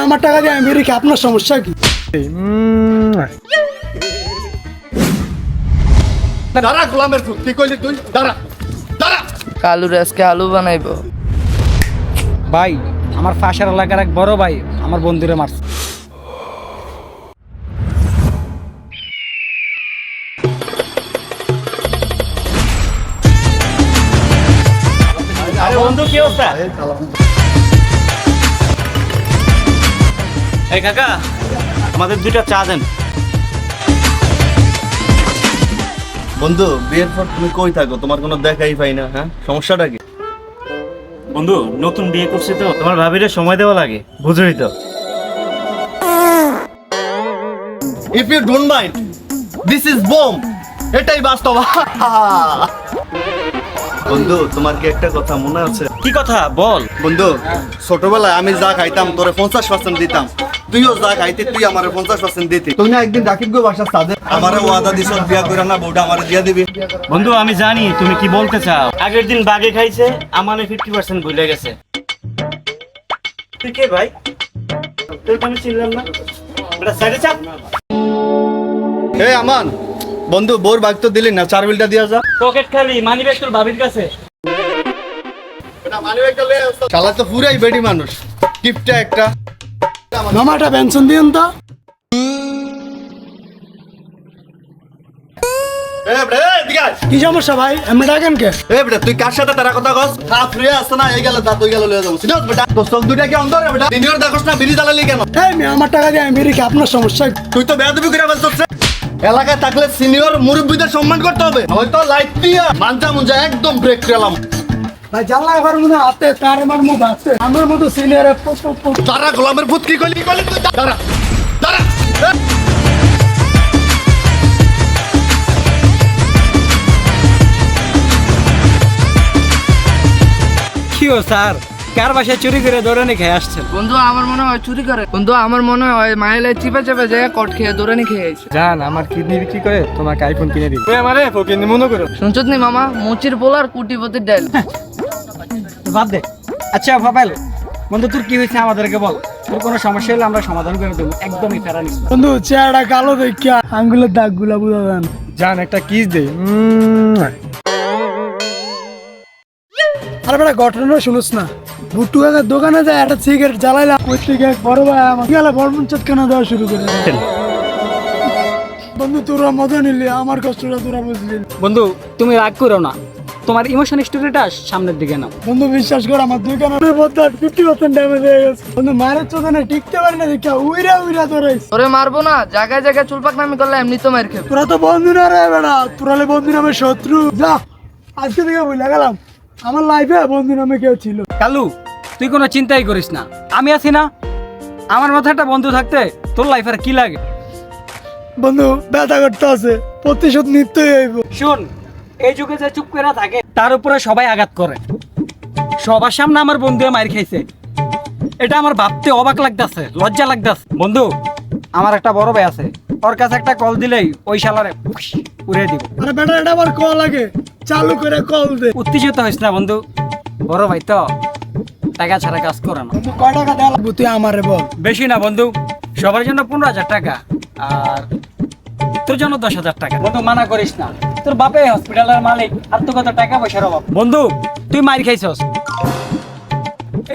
আমার টাকা দিয়ে আমি বেরিয়ে আপনার সমস্যা কি? দাঁড়া গোলামের ফুল, কি কইলি তুই? দাঁড়া দাঁড়া। কালুর আজকে আলু বানাইবো। ভাই আমার পাশের এলাকার এক বড় ভাই আমার বন্ধুরে মারছে। বন্ধু কি অবস্থা? এই কাকা আমাদের দুইটা চা দেন। বন্ধু বিয়ের পর তুমি কই থাকো? তোমার কোনো দেখাই পাই না। হ্যাঁ, সমস্যাটা কি? বন্ধু নতুন বিয়ে করছি তো, তোমার ভাবিরে সময় দেওয়া লাগে, বুঝোই তো। If you don't mind, this is bomb. এটাই বাস্তব। বন্ধু তোমার কি একটা কথা মনে আছে? কি কথা বল। বন্ধু ছোটবেলায় আমি যা খাইতাম তোরে 50% দিতাম, তুইও যা খাইতে তুই আমারে 50% দিতি। তুই না একদিন রাকিব গো বাসা সাদে আমারে ওয়াদা দিছ বিয়া করে না বউটা আমারে দিয়া দিবি। বন্ধু আমি জানি তুমি কি বলতে চাও। আগের দিন বাগে খাইছে, আমারে 50% ভুলে গেছে। তুই কে ভাই? তুই আমি চিনলাম না। এটা সাইডে চাপ। হে আমান, বন্ধু বোর বাগ তো দিলি না, 4 বিলটা দিয়া যা। পকেট খালি, মানি ব্যাগ তোর ভাবির কাছে। শালা তো পুরাই বেডি মানুষ। গিফটটা একটা মামা একটা পেনশন দিন তো। কি সমস্যা ভাই? এমনি ডাকেন কে? এ বেটা তুই কার সাথে তারা কথা কস? হাফ রে আসছে না, এই গেল দাঁত ওই গেল লয়ে যাবো। সিরিয়াস বেটা, তোর চোখ দুইটা কি অন্ধ রে বেটা? সিনিয়র দেখোস না, বিড়ি জ্বালালি কেন? আমার টাকা দিয়ে আমি বেরিয়ে আপনার সমস্যা কি? তুই তো বেয়াদবি করে বলছিস। এলাকায় থাকলে সিনিয়র মুরব্বিদের সম্মান করতে হবে, হয়তো লাইট দিয়া মানজা মুঞ্জা একদম ব্রেক পেলাম। ভাই জানলা এবার মনে হাতে তার আমার মুখ আছে আমার মতো সিনিয়র। তারা গোলামের ভূত কি কইলি তুই? দাঁড়া দাঁড়া। কি ও স্যার, কার বাসায় চুরি করে দৌড়ানি খেয়ে আসছেন? বন্ধু আমার মনে হয় চুরি করে। বন্ধু আমার মনে হয় মাইলে চিপে চেপে যায় কট খেয়ে দৌড়ানি খেয়ে গেছে। জান আমার কিডনি বিক্রি করে তোমাকে আইফোন কিনে দিই। তুই আমারে ফকিনি মনে করো। শুনছত নি মামা, মুচির পোলার কুটিপতির ডাল। বাদ দে। আচ্ছা ভাবেল, বন্ধু তোর কি হয়েছে আমাদেরকে বল। তোর কোনো সমস্যা হলে আমরা সমাধান করে দেবো, একদমই ফেরা নিস। বন্ধু চেহারা কালো দেখিয়া আঙ্গুলের দাগ গুলা বুঝা যান। জান একটা কিস দে। আর বেটা ঘটনা শুনুস না, ভুট্টু কাকার দোকানে যায় একটা সিগারেট জ্বালাইলাম, ওই থেকে বড় ভাই আমার গেলে বর্মন চটকানা দেওয়া শুরু করে। বন্ধু তোরা মজা নিলি, আমার কষ্টটা তোরা বুঝলি। বন্ধু তুমি রাগ করো না, তোমার ইমোশন স্টোরিটা সামনের দিকে নাও। বন্ধু বিশ্বাস কর আমার দোকানের মধ্যে 50% ড্যামেজ হয়ে গেছে। বন্ধু মারের চোদনে টিকতে পারি না দেখিয়া উইরা উইরা ধরাইছে। তোরে মারবো না, জায়গায় জায়গায় চুলপাক নামি করলে এমনি তো মার খেয়ে। তোরা তো বন্ধু না রে বেটা, তোরা হলে বন্ধু নামে শত্রু। যা আজকে থেকে বুঝলা গেলাম আমার লাইফে বন্ধু নামে কেউ ছিল। কালু তুই কোনো চিন্তাই করিস না, আমি আছি না। আমার মাথায় একটা বন্ধু থাকতে তোর লাইফ আর কি লাগে? বন্ধু ব্যথা করতে আছে, প্রতিশোধ নিতেই হইব। শোন, এই যুগে যে চুপ করে থাকে তার উপরে সবাই আঘাত করে। সবার সামনে আমার বন্ধু মার খাইছে, এটা আমার ভাবতে অবাক লাগতেছে, লজ্জা লাগতেছে। বন্ধু আমার একটা বড় ভাই আছে, ওর কাছে একটা কল দিলেই ওই শালারে উড়িয়ে দিব। আরে বেটা এটা আবার কল লাগে, চালু করে কল দে। উত্তেজিত হইস না বন্ধু, বড় ভাই তো টাকা ছাড়া কাজ করে না। বন্ধু কয় টাকা দেওয়া লাগবে তুই আমারে বল। বেশি না বন্ধু, সবার জন্য 15,000 টাকা, আর তোর জন্য 10,000 টাকা। বন্ধু মানা করিস না, তোর বাপে হসপিটালের মালিক, আর তো কত টাকা পয়সার অভাব। বন্ধু তুই মার খাইছস,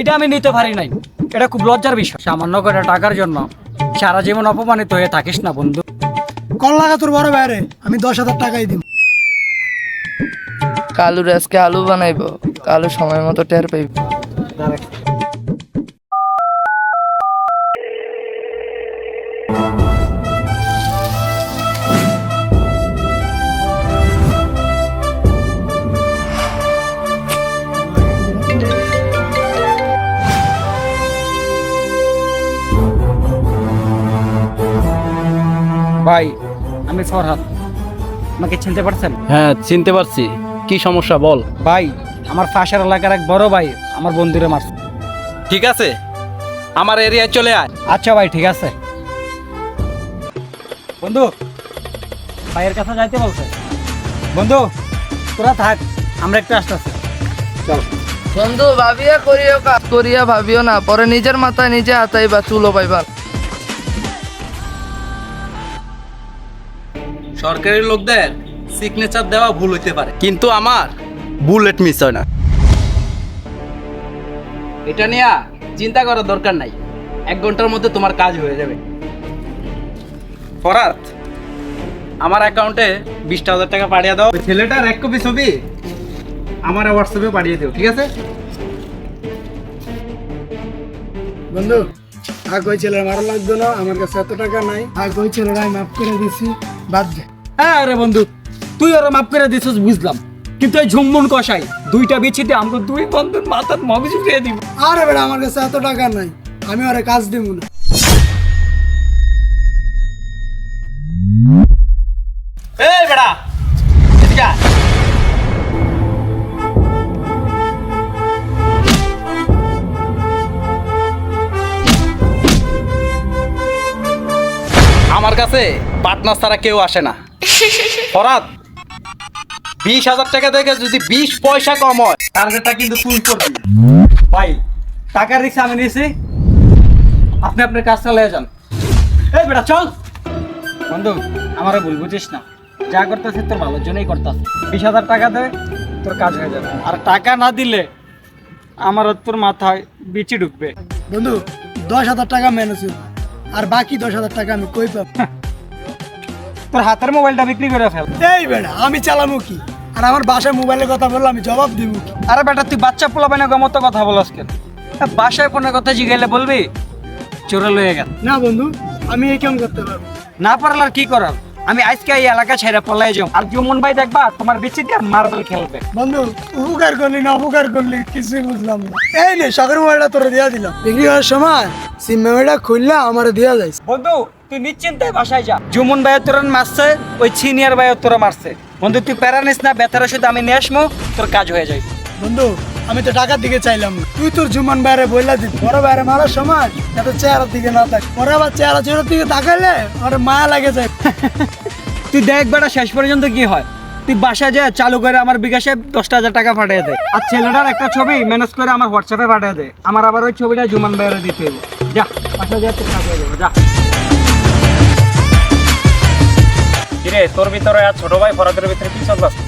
এটা আমি নিতে পারি নাই, এটা খুব লজ্জার বিষয়। সামান্য করে টাকার জন্য সারা জীবন অপমানিত হয়ে থাকিস না বন্ধু। কল লাগা তোর বড় ভাইরে, আমি 10,000 টাকাই দিব। কালুর আজকে আলু বানাইবো, কালু সময় মতো টের পাইব। ভাই আমি ফরহাদ, আমাকে চিনতে পারছেন? হ্যাঁ চিনতে পারছি, কি সমস্যা বল। ভাই আমার পাশের এলাকার এক বড় ভাই আমার বন্ধুরে মারছে। ঠিক আছে আমার এরিয়ায় চলে আয়। আচ্ছা ভাই ঠিক আছে। বন্ধু ভাইয়ের কাছে যাইতে বলছে। বন্ধু তোরা থাক, আমরা একটু আসতেছি। চল। বন্ধু ভাবিয়া করিও কাজ করিয়া ভাবিও না, পরে নিজের মাথায় নিজে হাতাইবা চুলো পাইবা। সরকারি লোকদের সিগনেচার দেওয়া ভুল হইতে পারে, কিন্তু আমার বুলেট মিস হয় না। এটা নিয়ে চিন্তা করার দরকার নাই। 1 ঘন্টার মধ্যে তোমার কাজ হয়ে যাবে। ফরাত, আমার অ্যাকাউন্টে 20,000 টাকা পাঠিয়ে দাও। ওই ছেলেটার 1 কপি ছবি আমার হোয়াটসঅ্যাপে পাঠিয়ে দিও, ঠিক আছে? বন্ধু আর কই ছেলের মারা লাগতো না, আমার কাছে এত টাকা নাই। আর কই ছেলেরা মাফ করে দিছি, বাদ দে। হ্যাঁ আরে বন্ধু, তুই ওরা মাফ করে দিছিস বুঝলাম, কিন্তু এই ঝুমমুন কষাই 2টা বিচিতে আমরা 2 বন্ধুর মাথার মগজ উঠিয়ে দিব। আরে বেটা আমার কাছে এত টাকা নাই, আমি ওরে কাজ দিব না। এই বেটা, এদিকে আয়। আমার কাছে পার্টনার ছাড়া কেউ আসে না। ফরাত, 20,000 টাকা থেকে যদি 20 পয়সা কম হয় টার্গেটটা কিন্তু তুই করবি। ভাই টাকার রিক্সা আমি নিয়েছি, আপনি আপনার কাজ চালিয়ে যান। এই বেটা চল। বন্ধু আমারও ভুল বুঝিস না, যা করতেছিস তোর ভালোর জন্যই করতেছিস। 20,000 টাকা দে, তোর কাজ হয়ে যাবে। আর টাকা না দিলে আমার তোর মাথায় বিচি ঢুকবে। বন্ধু 10,000 টাকা ম্যানেজ, আর বাকি 10,000 টাকা আমি কই পাবো? তোর হাতের মোবাইলটা বিক্রি করে ফেল। এই বেটা আমি চালামু কি? আর আমার বাসায় মোবাইলের কথা বললে আমি জবাব দিব কি? আরে বেটা তুই বাচ্চা পোলা বাইনা মতো কথা বলস কেন? বাসায় ফোনের কথা জিগাইলে বলবি চোরা লয়ে গেল। না বন্ধু, আমি এই কাম করতে পারবো না পারলে আর কি করার? আমি আজকে এই এলাকা ছেড়ে পলাই যাও। আর জুমন ভাই দেখবা তোমার বিচি দিয়ে মার্বেল খেলবে। বন্ধু। উপকার করলি না অপকার করলি কিছুই বুঝলাম না। এই নে শখের মোবাইলটা তোরা দিয়া দিলাম, বিক্রি হওয়ার সময় সিম মেমোরিটা খুললে আমার দিয়া যাইস। বন্ধু তুই নিশ্চিন্তে বাসায় যা। জুমন ভাই তোর মারছে, ওই সিনিয়র ভাই তোর মারছে। বন্ধু তুই প্যারা নিস না, বেতার ওষুধ আমি নিয়ে আসবো, তোর কাজ হয়ে যায়। বন্ধু আমি তো টাকার দিকে চাইলাম না, তুই তোর জুমান বাইরে বললা দিবি। বড় বাইরে মারার সময় এত চেহারার দিকে না থাক, পরে আবার চেহারা চেহারার দিকে তাকাইলে আমার মায়া লাগে যায়। তুই দেখ বেটা শেষ পর্যন্ত কি হয়। তুই বাসায় যা, চালু করে আমার বিকাশে 10,000 টাকা পাঠিয়ে দে। আর ছেলেটার একটা ছবি ম্যানেজ করে আমার হোয়াটসঅ্যাপে পাঠিয়ে দে। আমার আবার ওই ছবিটা জুমান ভাইয়ের দিতে হবে। যা বাসায় যা, তোর কাজ হয়ে যাবে, যা। কিরে তোর ভিতরে আর ছোট ভাই ফরাদের ভিতরে কি চলছে?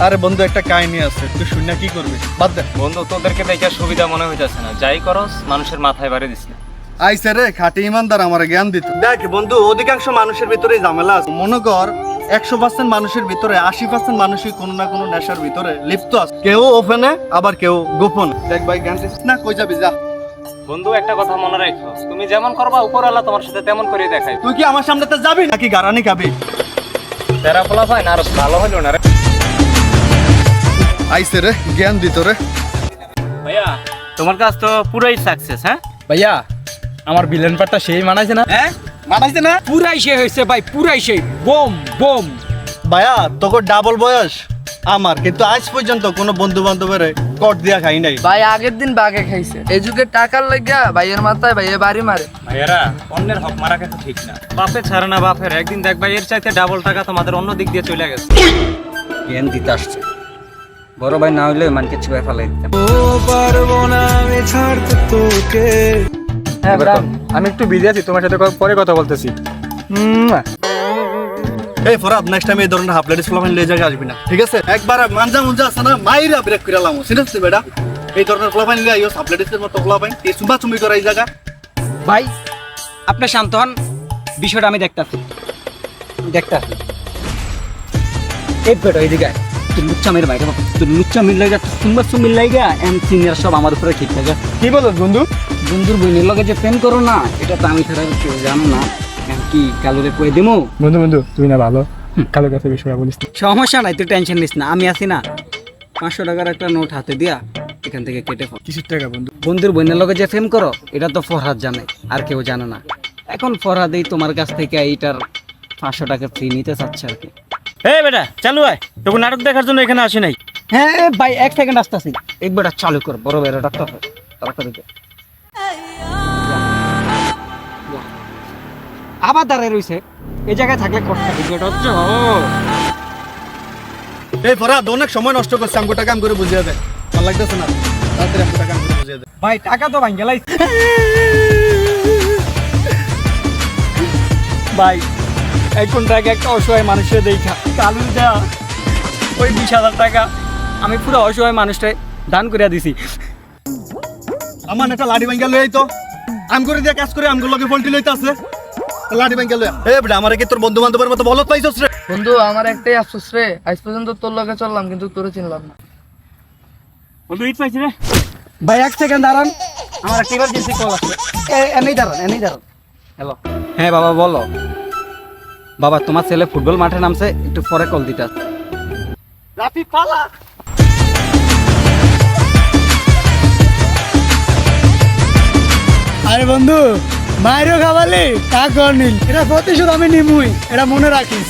আরে বন্ধু একটা কাহিনী আছে, তুই শুনে কি করবি? বাদ দে। বন্ধু তোদেরকে দেখে সুবিধা মনে হইতেছে না, যাই করস মানুষের মাথায় বাড়ি দিস না। আইসে রে খাঁটি ইমানদার আমার জ্ঞান দিত। দেখ বন্ধু, অধিকাংশ মানুষের ভিতরে ঝামেলা আছে। মনে কর 100% মানুষের ভিতরে 80% মানুষই কোনো না কোনো নেশার ভিতরে লিপ্ত আছে। কেউ ওপেনে, আবার কেউ গোপনে। দেখ ভাই জ্ঞান দিস না, কই যাবি যা। বন্ধু একটা কথা মনে রাখো, তুমি যেমন করবা উপরওয়ালা তোমার সাথে তেমন করে দেখাই। তুই কি আমার সামনেতে যাবি নাকি গারানি খাবি? তেরা ফলা হয় না, আর ভালো হইলো না রে। আইসে রে জ্ঞান দিত রে। ভাইয়া তোমার কাজ তো পুরাই সাকসেস। হ্যাঁ ভাইয়া, আমার ভিলেন পার্টটা সেই মানাইছে না? হ্যাঁ মানাইছে না পুরাই সে হয়েছে ভাই, পুরাই সেই বোম বোম। ভাইয়া? তোকে ডাবল বয়স আমার, কিন্তু আজ পর্যন্ত কোনো বন্ধু বান্ধবের কট দিয়া খাই নাই। ভাই আগের দিন বাগে খাইছে, এই যুগে টাকার লাগিয়া ভাইয়ের মাথায় ভাইয়ে বাড়ি মারে। ভাইয়ারা, অন্যের হক মারা কিন্তু ঠিক না। বাপে ছাড়ে না বাপের, একদিন দেখবা এর চাইতে ডাবল টাকা তোমাদের অন্য দিক দিয়ে চলে গেছে। জ্ঞান দিতে আসছে, বড় ভাই না হইলে মানকে ছুঁয়ে ফেলাই দিতাম। হ্যাঁ আমি একটু বিজি আছি, তোমার সাথে পরে কথা বলতেছি। এই ফরাদ, নেক্সট টাইম এই ধরনের হাফ লেডিস ফ্লাফাইন লে জায়গা আসবি না, ঠিক আছে? একবার মানজা মুঞ্জা আছে না, মাইরা ব্রেক করে লামো, সিরিয়াসলি বেটা। এই ধরনের ফ্লাফাইন লে আইও, হাফ লেডিসের মতো ফ্লাফাইন এই সুবা চুমি করে এই জায়গা। ভাই আপনি শান্ত হন, বিষয়টা আমি দেখতাছি। এই বেটা এইদিকে আয়। তুই লুচ্চা মেরে বাইরে বাবা, তুই লুচ্চা মিল লাগা, সুন্দর সুমিল লাগা, এম সিনিয়র সব আমার উপরে ঠিক থাকে। কি বলো বন্ধু? বন্ধুর বইনের লগে যে প্রেম করো না, এটা তো আমি ছাড়া আর কেউ জানো না। এখন কি কালুরে কয়ে দিমু? বন্ধু তুই না ভালো, কালো কাছে বিষয় বলিস। সমস্যা নাই, তুই টেনশন নিস না, আমি আছি না। 500 টাকার একটা নোট হাতে দিয়া এখান থেকে কেটে ফেল। কিসের টাকা বন্ধু? বন্ধুর বইনের লগে যে প্রেম করো, এটা তো ফরহাদ জানে, আর কেউ জানে না। এখন ফরহাদেই তোমার কাছ থেকে এইটার 500 টাকা ফ্রি নিতে চাচ্ছে আর কি। এই বেটা চালু আয়, তোকে নাটক দেখার জন্য এখানে আসি নাই। হ্যাঁ ভাই 1 সেকেন্ড আসতেছি, এক বেটা চালু কর, বড় বেটা ডাক্তার তাড়াতাড়ি দে। আবার দাঁড়ায় রইছে, এই জায়গায় থাকলে কথা বিষয়টা হচ্ছে। এই ফরাদ অনেক সময় নষ্ট করছে, আমগো টাকা আম করে বুঝিয়ে দেয়। ভালো লাগতেছে না, তাড়াতাড়ি 100 টাকা আমাকে বুঝিয়ে দে। ভাই টাকা তো ভাঙ গেলাই ভাই এখন টাকা একটা অসহায় মানুষের দেখা কালু যা ওই 20,000 টাকা আমি পুরো অসহায় মানুষটাই দান করে দিছি। আমার একটা লাঠি ভাঙ্গা লই আইতো, আম করে দিয়ে কাজ করে আমগুলো লগে পল্টি লইতে আছে, লাঠি ভাঙ্গা লই এ বেটা আমারে কি তোর বন্ধু বান্ধবের মতো বলত পাইছস রে? বন্ধু আমার একটাই আফসোস রে, আজ পর্যন্ত তোর লগে চললাম কিন্তু তোরে চিনলাম না। বন্ধু ইট পাইছি রে। ভাই 1 সেকেন্ড দাঁড়ান, আমার একটা ইমার্জেন্সি কল আছে। এনেই দাঁড়ান। হ্যালো। হ্যাঁ বাবা বলো। বাবা তোমার ছেলে ফুটবল মাঠে নামছে, একটু পরে কল দিতে আসছে। রাফি পালা। আরে বন্ধু মায়েরও খাওয়ালি তা কর নিল, এটা প্রতিশোধ আমি নিমুই, এটা মনে রাখিস।